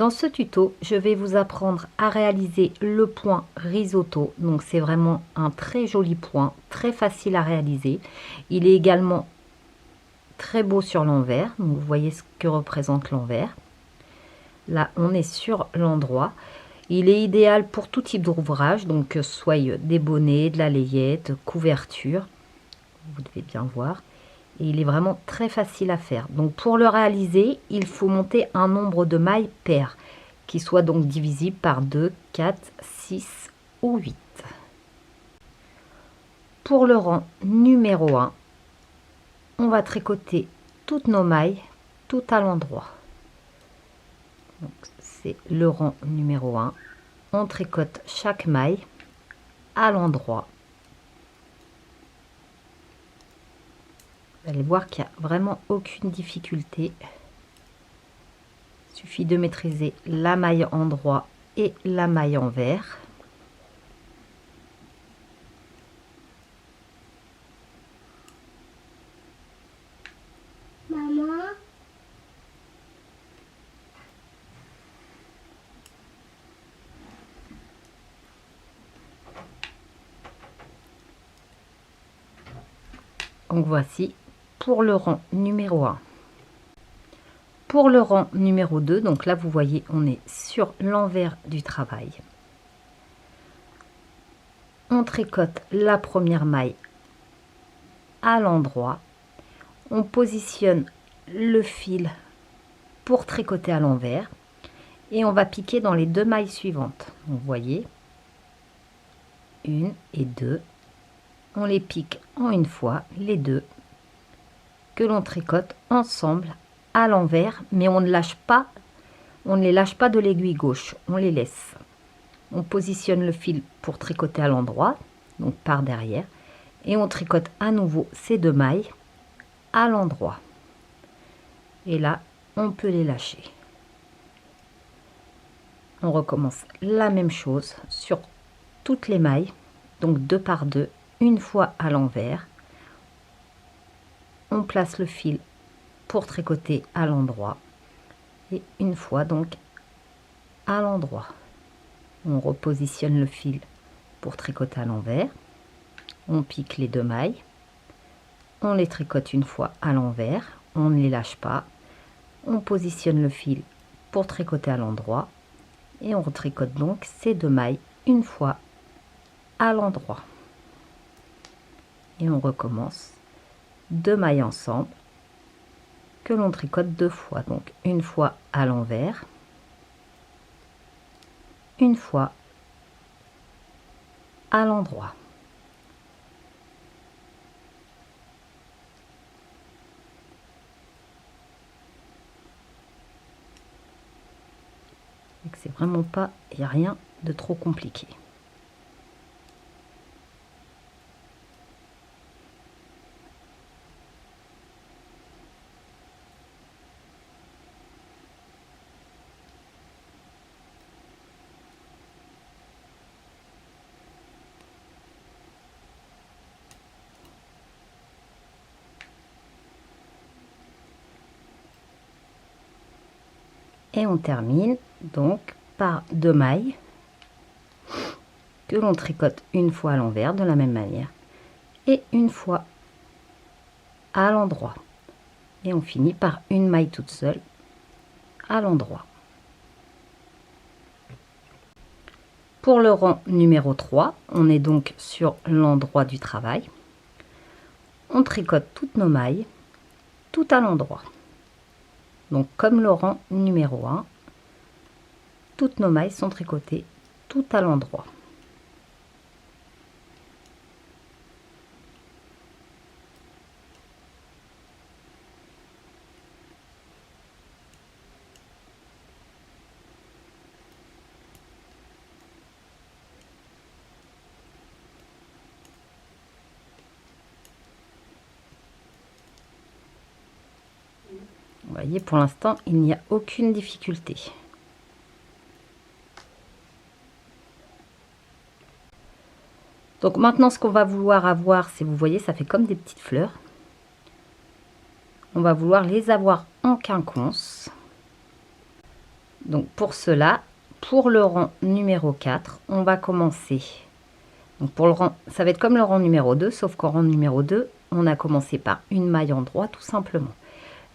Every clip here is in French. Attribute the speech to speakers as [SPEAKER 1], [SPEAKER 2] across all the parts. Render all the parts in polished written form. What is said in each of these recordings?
[SPEAKER 1] Dans ce tuto, je vais vous apprendre à réaliser le point risotto. Donc c'est vraiment un très joli point, très facile à réaliser. Il est également très beau sur l'envers. Donc vous voyez ce que représente l'envers. Là, on est sur l'endroit. Il est idéal pour tout type d'ouvrage, donc que ce soit des bonnets, de la layette, couverture. Vous devez bien voir. Et il est vraiment très facile à faire. Donc pour le réaliser, il faut monter un nombre de mailles paires qui soit donc divisible par 2, 4, 6 ou 8. Pour le rang numéro 1, on va tricoter toutes nos mailles tout à l'endroit. C'est le rang numéro 1. On tricote chaque maille à l'endroit. Vous allez voir qu'il n'y a vraiment aucune difficulté. Il suffit de maîtriser la maille endroit et la maille envers.
[SPEAKER 2] Maman.
[SPEAKER 1] Donc voici pour le rang numéro 1. Pour le rang numéro 2, donc là vous voyez on est sur l'envers du travail. On tricote la première maille à l'endroit. On positionne le fil pour tricoter à l'envers. Et on va piquer dans les deux mailles suivantes. Vous voyez, 1 et 2. On les pique en une fois, les deux, que l'on tricote ensemble à l'envers, mais on ne lâche pas, on ne les lâche pas de l'aiguille gauche, on les laisse. On positionne le fil pour tricoter à l'endroit, donc par derrière, et on tricote à nouveau ces deux mailles à l'endroit. Et là, on peut les lâcher. On recommence la même chose sur toutes les mailles, donc 2 par 2, une fois à l'envers. On place le fil pour tricoter à l'endroit et une fois donc à l'endroit. On repositionne le fil pour tricoter à l'envers. On pique les deux mailles. On les tricote une fois à l'envers. On ne les lâche pas. On positionne le fil pour tricoter à l'endroit. Et on retricote donc ces deux mailles une fois à l'endroit. Et on recommence 2 mailles ensemble que l'on tricote 2 fois, donc une fois à l'envers, une fois à l'endroit. C'est vraiment pas, il n'y a rien de trop compliqué. Et on termine donc par 2 mailles que l'on tricote une fois à l'envers de la même manière et une fois à l'endroit. Et on finit par une maille toute seule à l'endroit. Pour le rang numéro 3, on est donc sur l'endroit du travail. On tricote toutes nos mailles tout à l'endroit. Donc comme le rang numéro 1, toutes nos mailles sont tricotées tout à l'endroit. Vous voyez, pour l'instant, il n'y a aucune difficulté. Donc maintenant, ce qu'on va vouloir avoir, c'est, vous voyez, ça fait comme des petites fleurs. On va vouloir les avoir en quinconce. Donc pour cela, pour le rang numéro 4, on va commencer. Donc pour le rang, ça va être comme le rang numéro 2, sauf qu'au rang numéro 2, on a commencé par une maille en droit tout simplement.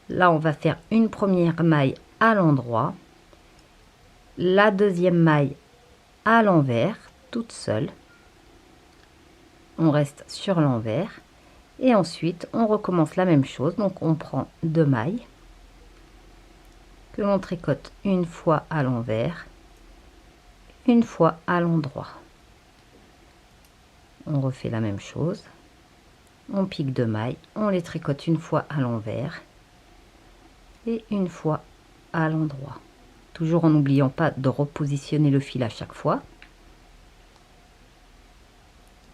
[SPEAKER 1] Là, on va faire une première maille à l'endroit, la deuxième maille à l'envers, toute seule. On reste sur l'envers et ensuite on recommence la même chose. Donc on prend 2 mailles que l'on tricote une fois à l'envers, une fois à l'endroit. On refait la même chose, on pique 2 mailles, on les tricote une fois à l'envers et une fois à l'endroit, toujours en n'oubliant pas de repositionner le fil à chaque fois.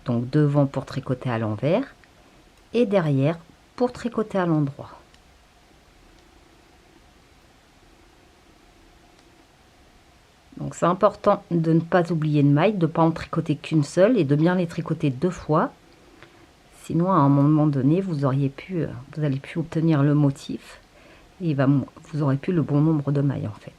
[SPEAKER 1] Donc devant pour tricoter à l'envers et derrière pour tricoter à l'endroit. Donc c'est important de ne pas oublier de maille, de ne pas en tricoter qu'une seule et de bien les tricoter 2 fois. Sinon à un moment donné vous allez pu obtenir le motif et vous aurez plus le bon nombre de mailles en fait.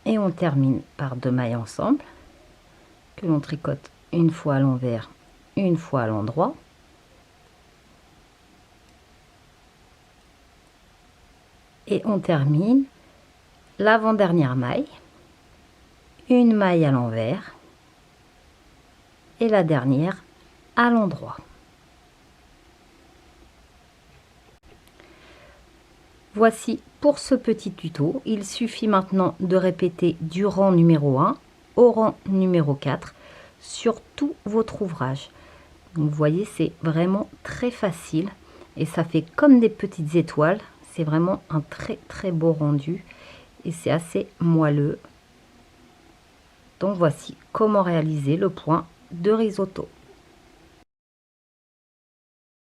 [SPEAKER 1] Et on termine par 2 mailles ensemble que l'on tricote une fois à l'envers, une fois à l'endroit. Et on termine l'avant-dernière maille, une maille à l'envers et la dernière à l'endroit. Voici pour ce petit tuto. Il suffit maintenant de répéter du rang numéro 1 au rang numéro 4 sur tout votre ouvrage. Donc vous voyez, c'est vraiment très facile et ça fait comme des petites étoiles. C'est vraiment un très beau rendu et c'est assez moelleux. Donc voici comment réaliser le point de risotto.